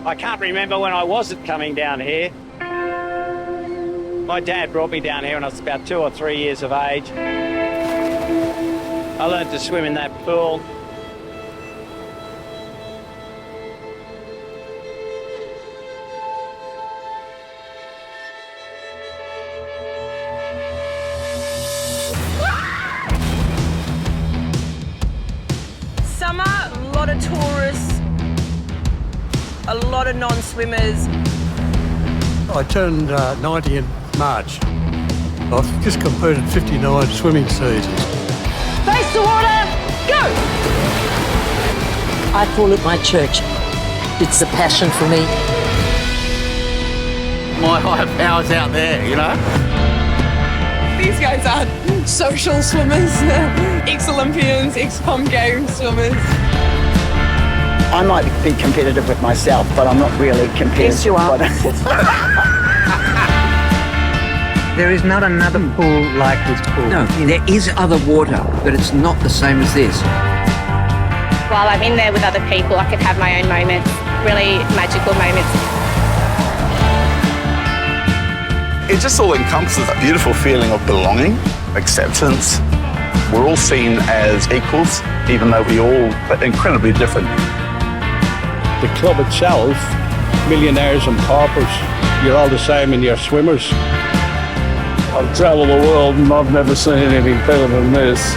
I can't remember when I wasn't coming down here. My dad brought me down here when I was about 2 or 3 years of age. I learned to swim in that pool. Summer, a lot of tourists, a lot of non-swimmers. I turned 90 in March. I've just completed 59 swimming seasons. Face the water, go! I call it my church. It's a passion for me. My higher power's out there, you know? These guys are social swimmers, ex-Olympians, ex-Com Games swimmers. I might be competitive with myself, but I'm not really competitive. Yes, you are. There is not another pool like this pool. No, there is other water, but it's not the same as this. While I'm in there with other people, I can have my own moments, really magical moments. It just all encompasses a beautiful feeling of belonging, acceptance. We're all seen as equals, even though we all are incredibly different. The club itself, millionaires and paupers, you're all the same in your swimmers. I've travelled the world and I've never seen anything better than this.